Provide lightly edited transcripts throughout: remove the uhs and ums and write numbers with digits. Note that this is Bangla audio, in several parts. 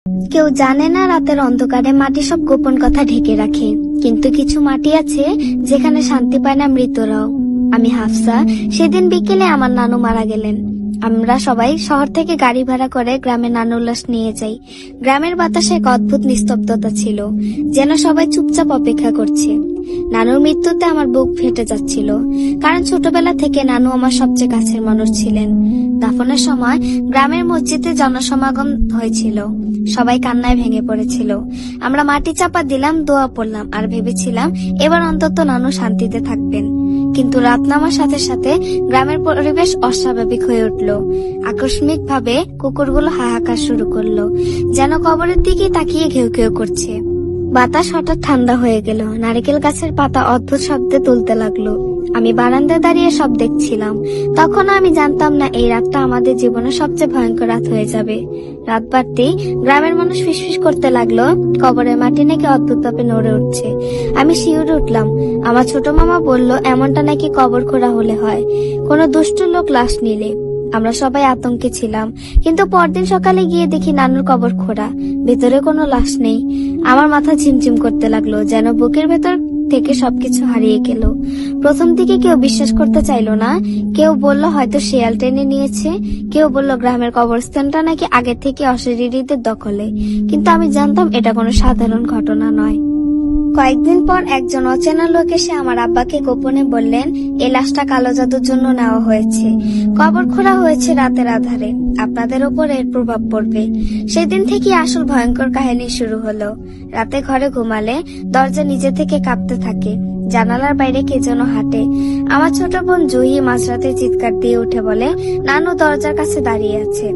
কেউ জানে না রাতের অন্ধকারে মাটি সব গোপন কথা ঢেকে রাখে, কিন্তু কিছু মাটি আছে যেখানে শান্তি পায় না মৃতরাও। আমি হাফসা। সেদিন বিকেলে আমার নানু মারা গেলেন। আমরা সবাই শহর থেকে গাড়ি ভাড়া করে গ্রামে নানুর লাশ নিয়ে যাই। গ্রামের বাতাসে এক অদ্ভুত নিস্তব্ধতা ছিল, যেন সবাই চুপচাপ অপেক্ষা করছে। নানুর মৃত্যুতে আমার বুক ফেটে যাচ্ছিল, কারণ ছোটবেলা থেকে নানু আমার সবচেয়ে কাছের মানুষ ছিলেন। দাফনের সময় গ্রামের মসজিদে জনসমাগম হয়েছিল, সবাই কান্নায় ভেঙে পড়েছিল। আমরা মাটি চাপা দিলাম, দোয়া পড়লাম, আর ভেবেছিলাম এবার অন্তত নানু শান্তিতে থাকবেন। কিন্তু রাত নামার সাথে সাথে গ্রামের পরিবেশ অস্বাভাবিক হয়ে উঠল। আকস্মিক ভাবে কুকুরগুলো হাহাকার শুরু করলো, যেন কবরের দিকে তাকিয়ে ঘেউ ঘেউ করছে। বাতাস হঠাৎ ঠান্ডা হয়ে গেল, নারকেল গাছের পাতা অদ্ভুত শব্দে দুলতে লাগলো। আমি বারান্দায় দাঁড়িয়ে সব দেখছিলাম। তখনও আমি জানতাম না এই রাতটা আমাদের জীবনের সবচেয়ে ভয়ঙ্কর রাত হয়ে যাবে। রাত বাড়তেই গ্রামের মানুষ ফিসফিস করতে লাগলো, কবরের মাটি নাকি অদ্ভুতভাবে নড়ে উঠছে। আমি শিউরে উঠলাম। আমার ছোট মামা বলল এমনটা নাকি কবর খোঁড়া হলে হয়, কোনো দুষ্ট লোক লাশ নিলে। আমরা সবাই আতঙ্কে ছিলাম, কিন্তু পরদিন সকালে গিয়ে দেখি নানুর কবর খোঁড়া, ভেতরে কোনো লাশ নেই। আমার মাথা ঝিমঝিম করতে লাগলো, যেন বুকের ভেতর থেকে সবকিছু হারিয়ে গেল। প্রথম দিকে কেউ বিশ্বাস করতে চাইলো না। কেউ বলল হয়তো শেয়াল টেনে নিয়েছে, কেউ বলল গ্রামের কবরস্থানটা নাকি আগে থেকে অশরীরীদের দখলে। কিন্তু আমি জানতাম এটা কোনো সাধারণ ঘটনা নয়। কয়েকদিন পর একজন অচেনা লোক এসে আমার আব্বাকে গোপনে বললেন এই লাশটা কালো জাদুর জন্য নেওয়া হয়েছে, কবর খোঁড়া হয়েছে রাতের আধারে, আপনাদের ওপর এর প্রভাব পড়বে। সেদিন থেকে আসল ভয়ঙ্কর কাহিনী শুরু হলো। রাতে ঘরে ঘুমালে দরজা নিজে থেকে কাঁপতে থাকে, জানালার বাইরে কে যেন হাঁটে। আমার ছোট বোন জুহি মাঝরাতে চিৎকার দিয়ে উঠে বলে নানু দরজার কাছে দাঁড়িয়ে আছে।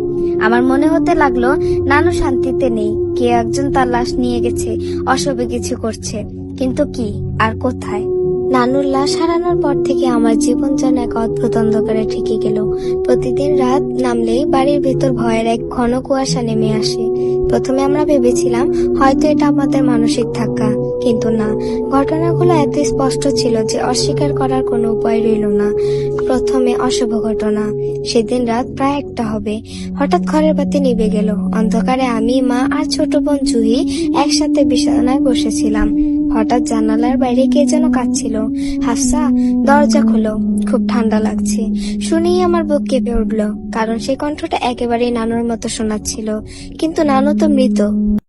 আমার মনে হতে লাগলো নানু শান্তিতে নেই, কে একজন তার লাশ নিয়ে গেছে, অসবে কিছু করছে, কিন্তু কি আর কোথায়। নানুর লাশ হারানোর পর থেকে আমার জীবন যেন এক অদ্ভুত অন্ধকারে ঠেকে গেল। প্রতিদিন রাত নামলেই বাড়ির ভেতর ভয়ের এক ঘন কুয়াশা নেমে আসে। প্রথমে আমরা ভেবেছিলাম হয়তো এটা আমাদের মানসিক ধাক্কা, কিন্তু না, ঘটনাগুলো এত স্পষ্ট ছিল যে অস্বীকার করার কোনো উপায় রইল না। প্রথমে অশুভ ঘটনা। সেদিন রাত প্রায় 1টা হবে। হঠাৎ ঘরের বাতি নিভে গেল। অন্ধকারে আমি, মা আর ছোট বোন জুহি একসাথে বিছানায় বসেছিলাম। হঠাৎ জানালার বাইরে কে যেন কাঁদছিল। হাফসা, দরজা খোলো, খুব ঠান্ডা লাগছে। শুনেই আমার বুক কেঁপে উঠল, কারণ সেই কণ্ঠটা একেবারেই নানুর মতো শোনাচ্ছিল। কিন্তু নানু তো মৃত।